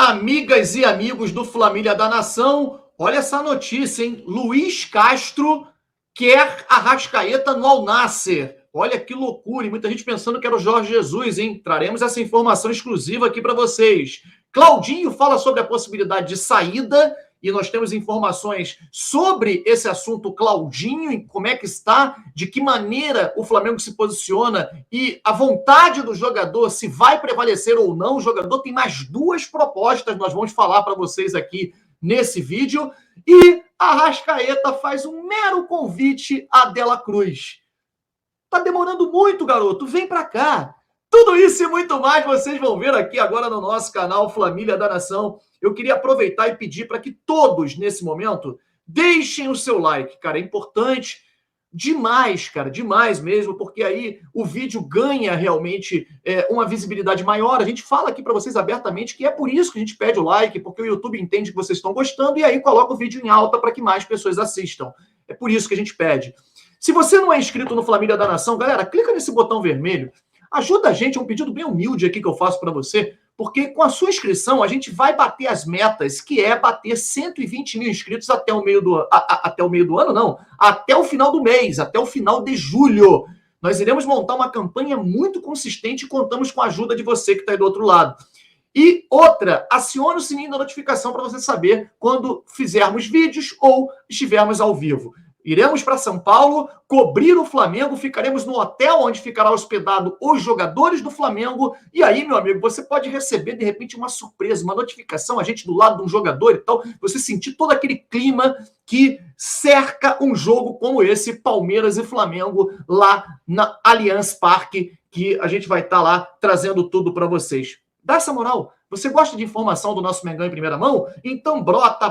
Amigas e amigos do Família da Nação, olha essa notícia, hein? Luiz Castro quer Arrascaeta no Al Nassr. Olha que loucura, e muita gente pensando que era o Jorge Jesus, hein? Traremos essa informação exclusiva aqui para vocês. Claudinho fala sobre a possibilidade de saída, e nós temos informações sobre esse assunto, Claudinho, e como é que está, de que maneira o Flamengo se posiciona e a vontade do jogador, se vai prevalecer ou não. O jogador tem mais duas propostas, nós vamos falar para vocês aqui nesse vídeo. E a Arrascaeta faz um mero convite a De La Cruz. Tá demorando muito, garoto, vem para cá. Tudo isso e muito mais vocês vão ver aqui agora no nosso canal Família da Nação. Eu queria aproveitar e pedir para que todos, nesse momento, deixem o seu like, cara. É importante demais, cara, demais mesmo, porque aí o vídeo ganha realmente uma visibilidade maior. A gente fala aqui para vocês abertamente que é por isso que a gente pede o like, porque o YouTube entende que vocês estão gostando e aí coloca o vídeo em alta para que mais pessoas assistam. É por isso que a gente pede. Se você não é inscrito no Família da Nação, galera, clica nesse botão vermelho. Ajuda a gente, é um pedido bem humilde aqui que eu faço para você, porque com a sua inscrição a gente vai bater as metas, que é bater 120 mil inscritos até o meio do ano, não, até o final do mês, até o final de julho. Nós iremos montar uma campanha muito consistente e contamos com a ajuda de você que está aí do outro lado. E outra, acione o sininho da notificação para você saber quando fizermos vídeos ou estivermos ao vivo. Iremos para São Paulo, cobrir o Flamengo, ficaremos no hotel onde ficará hospedado os jogadores do Flamengo, e aí, meu amigo, você pode receber, de repente, uma surpresa, uma notificação, a gente do lado de um jogador e tal, você sentir todo aquele clima que cerca um jogo como esse, Palmeiras e Flamengo, lá na Allianz Parque, que a gente vai estar lá trazendo tudo para vocês. Dá essa moral. Você gosta de informação do nosso Mengão em primeira mão? Então brota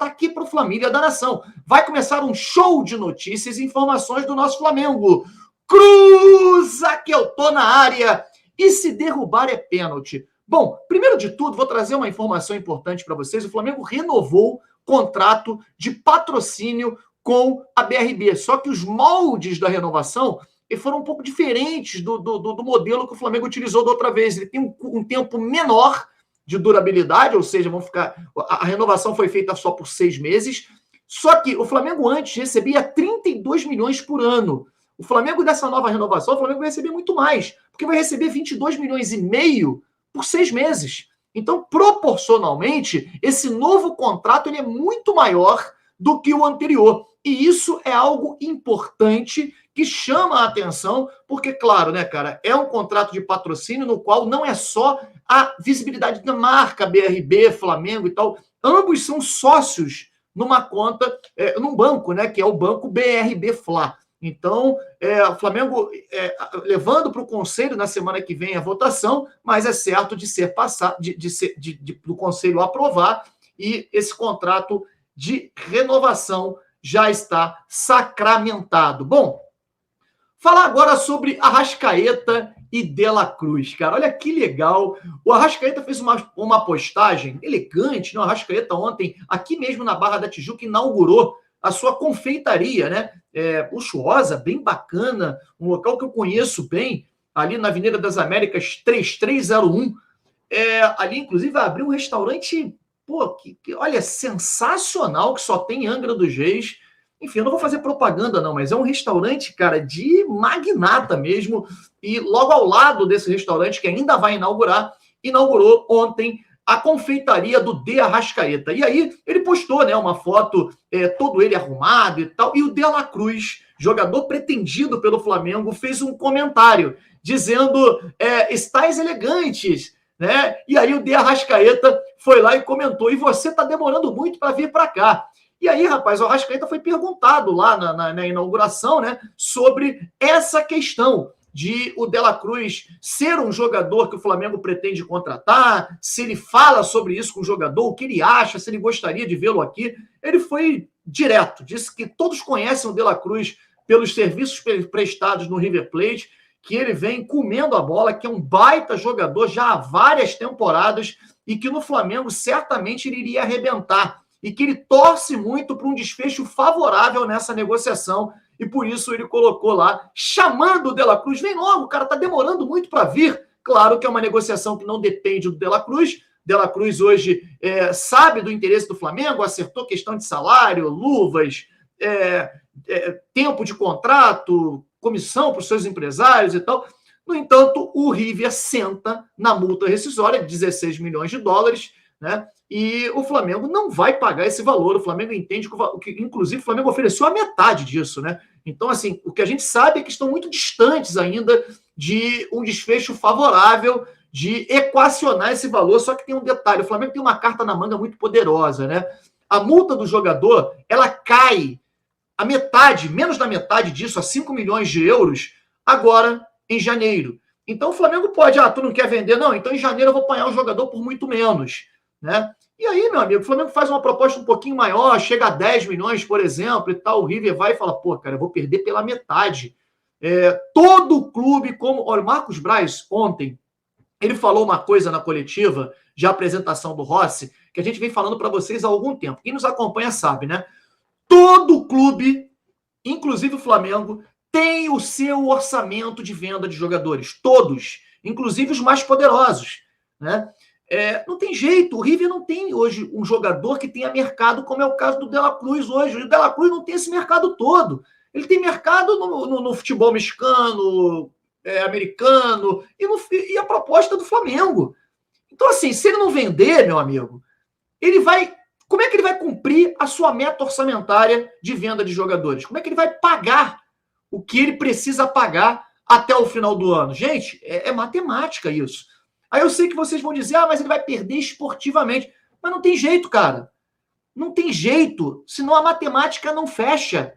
aqui para o Família da Nação. Vai começar um show de notícias e informações do nosso Flamengo. Cruza que eu tô na área. E se derrubar é pênalti. Bom, primeiro de tudo, vou trazer uma informação importante para vocês. O Flamengo renovou contrato de patrocínio com a BRB. Só que os moldes da renovação foram um pouco diferentes do modelo que o Flamengo utilizou da outra vez. Ele tem um tempo menor de durabilidade, ou seja, a renovação foi feita só por 6 meses. Só que o Flamengo antes recebia 32 milhões por ano. O Flamengo, dessa nova renovação, o Flamengo vai receber muito mais, porque vai receber 22 milhões e meio por 6 meses. Então, proporcionalmente, esse novo contrato ele é muito maior do que o anterior. E isso é algo importante que chama a atenção, porque, claro, né, cara, é um contrato de patrocínio no qual não é só a visibilidade da marca BRB, Flamengo e tal. Ambos são sócios numa conta, num banco, né, que é o banco BRB Fla. Então, o Flamengo levando para o Conselho na semana que vem a votação, mas é certo de ser passado, do Conselho aprovar, e esse contrato de renovação já está sacramentado. Bom, falar agora sobre Arrascaeta e De La Cruz, cara. Olha que legal. O Arrascaeta fez uma postagem elegante, né? O Arrascaeta ontem, aqui mesmo na Barra da Tijuca, inaugurou a sua confeitaria, né? Luxuosa, bem bacana, um local que eu conheço bem, ali na Avenida das Américas 3301. Ali, inclusive, abriu um restaurante, olha, sensacional, que só tem em Angra dos Reis. Enfim, eu não vou fazer propaganda não, mas é um restaurante, cara, de magnata mesmo. E logo ao lado desse restaurante, que ainda vai inaugurar, inaugurou ontem a confeitaria do De Arrascaeta. E aí ele postou, né, uma foto, todo ele arrumado e tal. E o De La Cruz, jogador pretendido pelo Flamengo, fez um comentário dizendo, estáis elegantes, né? E aí o De Arrascaeta foi lá e comentou, e você está demorando muito para vir para cá. E aí, rapaz, o Arrascaeta foi perguntado lá na inauguração, né, sobre essa questão de o De La Cruz ser um jogador que o Flamengo pretende contratar, se ele fala sobre isso com o jogador, o que ele acha, se ele gostaria de vê-lo aqui. Ele foi direto, disse que todos conhecem o De La Cruz pelos serviços prestados no River Plate, que ele vem comendo a bola, que é um baita jogador já há várias temporadas e que no Flamengo certamente ele iria arrebentar e que ele torce muito para um desfecho favorável nessa negociação e por isso ele colocou lá, chamando o De La Cruz, vem logo, o cara está demorando muito para vir. Claro que é uma negociação que não depende do De La Cruz, De La Cruz hoje sabe do interesse do Flamengo, acertou questão de salário, luvas, tempo de contrato, comissão para os seus empresários e tal. No entanto, o River senta na multa rescisória de 16 milhões de dólares, né? E o Flamengo não vai pagar esse valor. O Flamengo entende que inclusive, o Flamengo ofereceu a metade disso, né? Então, assim, o que a gente sabe é que estão muito distantes ainda de um desfecho favorável, de equacionar esse valor. Só que tem um detalhe: o Flamengo tem uma carta na manga muito poderosa, né? A multa do jogador, ela cai a metade, menos da metade disso, a 5 milhões de euros, agora em janeiro. Então o Flamengo pode, tu não quer vender? Não, então em janeiro eu vou apanhar o jogador por muito menos, né? E aí, meu amigo, o Flamengo faz uma proposta um pouquinho maior, chega a 10 milhões, por exemplo, e tal, o River vai e fala, pô, cara, eu vou perder pela metade. Todo clube, como... Olha, o Marcos Braz, ontem, ele falou uma coisa na coletiva de apresentação do Rossi, que a gente vem falando para vocês há algum tempo. Quem nos acompanha sabe, né? Todo clube, inclusive o Flamengo, tem o seu orçamento de venda de jogadores. Todos, inclusive os mais poderosos, né? Não tem jeito, o River não tem hoje um jogador que tenha mercado, como é o caso do De La Cruz hoje. O De La Cruz não tem esse mercado todo. Ele tem mercado no futebol mexicano, americano, e a proposta do Flamengo. Então, assim, se ele não vender, meu amigo, ele vai... Como é que ele vai cumprir a sua meta orçamentária de venda de jogadores? Como é que ele vai pagar o que ele precisa pagar até o final do ano? Gente, é matemática isso. Aí eu sei que vocês vão dizer, mas ele vai perder esportivamente. Mas não tem jeito, cara. Não tem jeito, senão a matemática não fecha.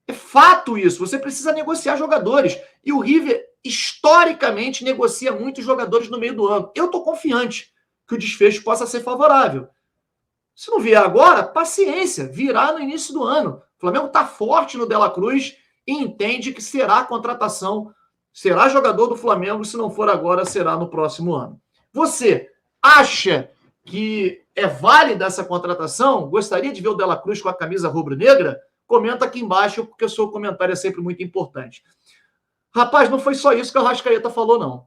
É fato isso. Você precisa negociar jogadores. E o River, historicamente, negocia muitos jogadores no meio do ano. Eu estou confiante que o desfecho possa ser favorável. Se não vier agora, paciência, virá no início do ano. O Flamengo está forte no De La Cruz e entende que será a contratação, será jogador do Flamengo, se não for agora, será no próximo ano. Você acha que é válida essa contratação? Gostaria de ver o De La Cruz com a camisa rubro-negra? Comenta aqui embaixo, porque o seu comentário é sempre muito importante. Rapaz, não foi só isso que a Arrascaeta falou, não.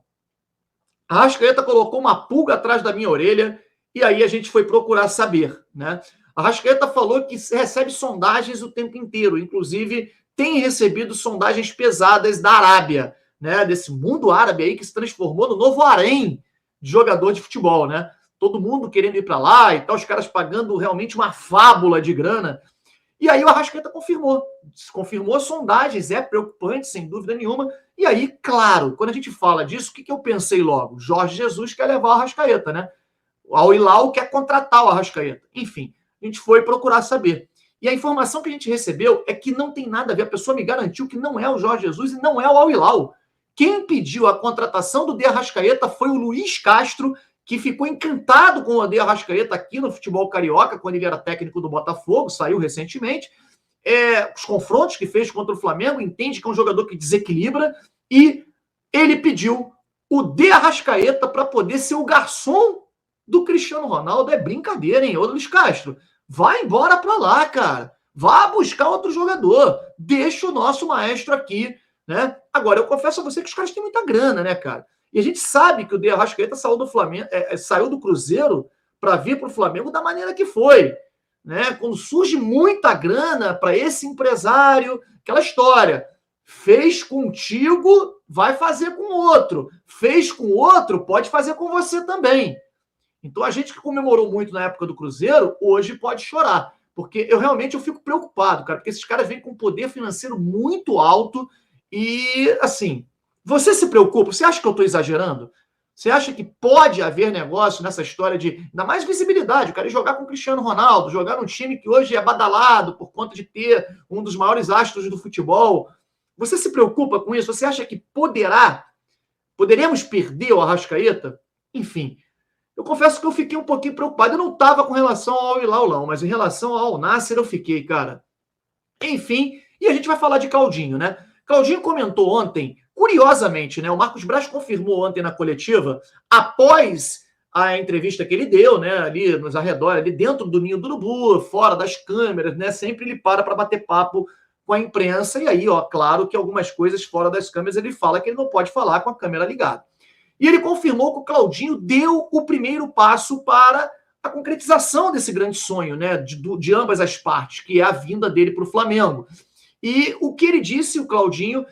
A Arrascaeta colocou uma pulga atrás da minha orelha e aí a gente foi procurar saber, né? A Arrascaeta falou que recebe sondagens o tempo inteiro, inclusive tem recebido sondagens pesadas da Arábia, né? Desse mundo árabe aí que se transformou no novo harém de jogador de futebol, né? Todo mundo querendo ir para lá e tal, os caras pagando realmente uma fábula de grana. E aí o Arrascaeta confirmou sondagens, é preocupante, sem dúvida nenhuma. E aí, claro, quando a gente fala disso, o que eu pensei logo? Jorge Jesus quer levar o Arrascaeta, né? O Al Hilal quer contratar o Arrascaeta. Enfim, a gente foi procurar saber. E a informação que a gente recebeu é que não tem nada a ver. A pessoa me garantiu que não é o Jorge Jesus e não é o Al Hilal. Quem pediu a contratação do De Arrascaeta foi o Luiz Castro, que ficou encantado com o De Arrascaeta aqui no futebol carioca, quando ele era técnico do Botafogo, saiu recentemente. Os confrontos que fez contra o Flamengo, entende que é um jogador que desequilibra, e ele pediu o De Arrascaeta para poder ser o garçom do Cristiano Ronaldo. É brincadeira, hein? Ô, Luiz Castro, vai embora para lá, cara. Vá buscar outro jogador. Deixa o nosso maestro aqui, né? Agora, eu confesso a você que os caras têm muita grana, né, cara? E a gente sabe que o De Arrascaeta saiu do Flamengo, saiu do Cruzeiro para vir para o Flamengo da maneira que foi, né? Quando surge muita grana para esse empresário, aquela história. Fez contigo, vai fazer com outro. Fez com outro, pode fazer com você também. Então, a gente que comemorou muito na época do Cruzeiro, hoje pode chorar. Porque eu fico preocupado, cara, porque esses caras vêm com um poder financeiro muito alto e, assim, você se preocupa? Você acha que eu estou exagerando? Você acha que pode haver negócio nessa história de, ainda mais visibilidade, o cara ir jogar com o Cristiano Ronaldo, jogar num time que hoje é badalado por conta de ter um dos maiores astros do futebol? Você se preocupa com isso? Você acha que poderemos perder o Arrascaeta? Enfim, eu confesso que eu fiquei um pouquinho preocupado. Eu não estava com relação ao Al Hilal, não, mas em relação ao Al Nassr eu fiquei, cara. Enfim, e a gente vai falar de Claudinho, né? Claudinho comentou ontem, curiosamente, né? O Marcos Braz confirmou ontem na coletiva, após a entrevista que ele deu, né? Ali nos arredores, ali dentro do Ninho do Urubu, fora das câmeras, né? Sempre ele para bater papo com a imprensa. E aí, ó, claro que algumas coisas fora das câmeras ele fala que ele não pode falar com a câmera ligada. E ele confirmou que o Claudinho deu o primeiro passo para a concretização desse grande sonho, né, de ambas as partes, que é a vinda dele para o Flamengo. E o que ele disse, o Claudinho,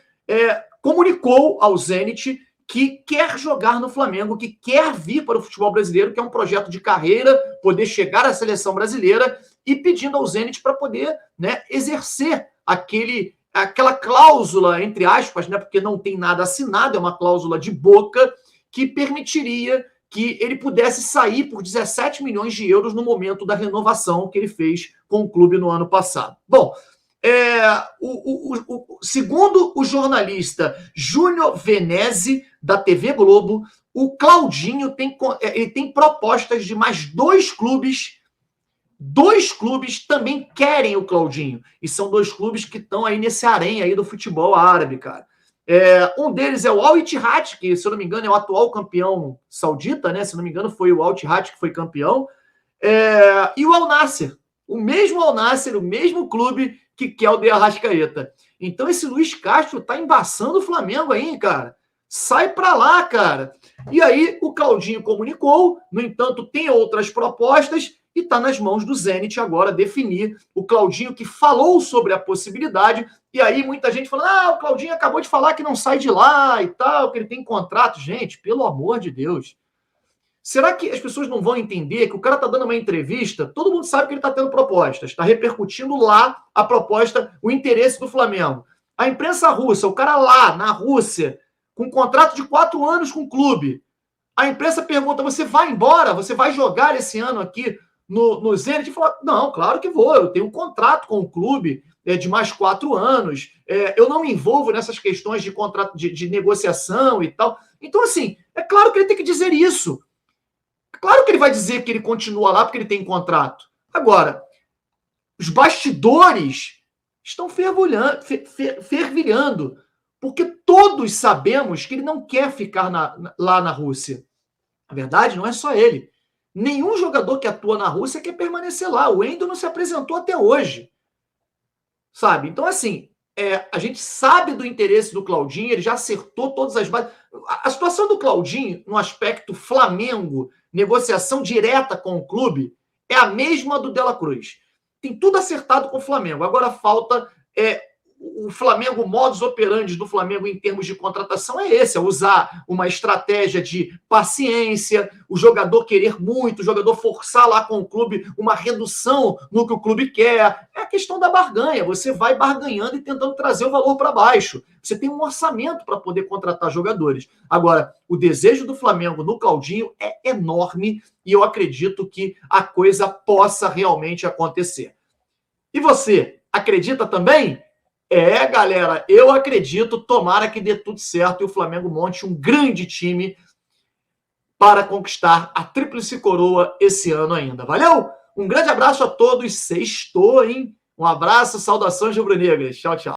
comunicou ao Zenit que quer jogar no Flamengo, que quer vir para o futebol brasileiro, que é um projeto de carreira, poder chegar à seleção brasileira, e pedindo ao Zenit para poder, né, exercer aquela cláusula, entre aspas, né, porque não tem nada assinado, é uma cláusula de boca, que permitiria que ele pudesse sair por 17 milhões de euros no momento da renovação que ele fez com o clube no ano passado. Bom, segundo o jornalista Júnior Venezi, da TV Globo, o Claudinho tem propostas de mais dois clubes. Dois clubes também querem o Claudinho. E são dois clubes que estão aí nesse harém aí do futebol árabe, cara. Um deles é o Al Ittihad, que, se eu não me engano, é o atual campeão saudita, né? Se eu não me engano, foi o Al Ittihad que foi campeão. E o Al Nassr. O mesmo Al Nassr, o mesmo clube que quer o De Arrascaeta. Então, esse Luiz Castro tá embaçando o Flamengo aí, cara. Sai pra lá, cara. E aí, o Claudinho comunicou, no entanto, tem outras propostas, e está nas mãos do Zenit agora definir. O Claudinho que falou sobre a possibilidade, e aí muita gente falando, o Claudinho acabou de falar que não sai de lá e tal, que ele tem contrato. Gente, pelo amor de Deus. Será que as pessoas não vão entender que o cara está dando uma entrevista, todo mundo sabe que ele está tendo propostas, está repercutindo lá a proposta, o interesse do Flamengo. A imprensa russa, o cara lá na Rússia, com um contrato de 4 anos com o clube, a imprensa pergunta, você vai embora? Você vai jogar esse ano aqui no Zenit? E fala, não, claro que vou, eu tenho um contrato com o clube de mais 4 anos, eu não me envolvo nessas questões de contrato de negociação e tal. Então, assim, é claro que ele tem que dizer isso. Claro que ele vai dizer que ele continua lá porque ele tem contrato. Agora, os bastidores estão fervilhando, porque todos sabemos que ele não quer ficar lá na Rússia. Na verdade, não é só ele. Nenhum jogador que atua na Rússia quer permanecer lá. O Endo não se apresentou até hoje. Sabe? Então, assim, a gente sabe do interesse do Claudinho, ele já acertou todas as bases. A situação do Claudinho, no aspecto Flamengo, negociação direta com o clube, é a mesma do De La Cruz. Tem tudo acertado com o Flamengo. Agora falta o Flamengo, o modus operandi do Flamengo em termos de contratação é esse, é usar uma estratégia de paciência, o jogador querer muito, o jogador forçar lá com o clube uma redução no que o clube quer. É a questão da barganha, você vai barganhando e tentando trazer o valor para baixo. Você tem um orçamento para poder contratar jogadores. Agora, o desejo do Flamengo no Claudinho é enorme e eu acredito que a coisa possa realmente acontecer. E você, acredita também? Galera, eu acredito, tomara que dê tudo certo e o Flamengo monte um grande time para conquistar a tríplice coroa esse ano ainda. Valeu? Um grande abraço a todos, sextou, hein? Um abraço, saudações rubro-negras. Tchau, tchau.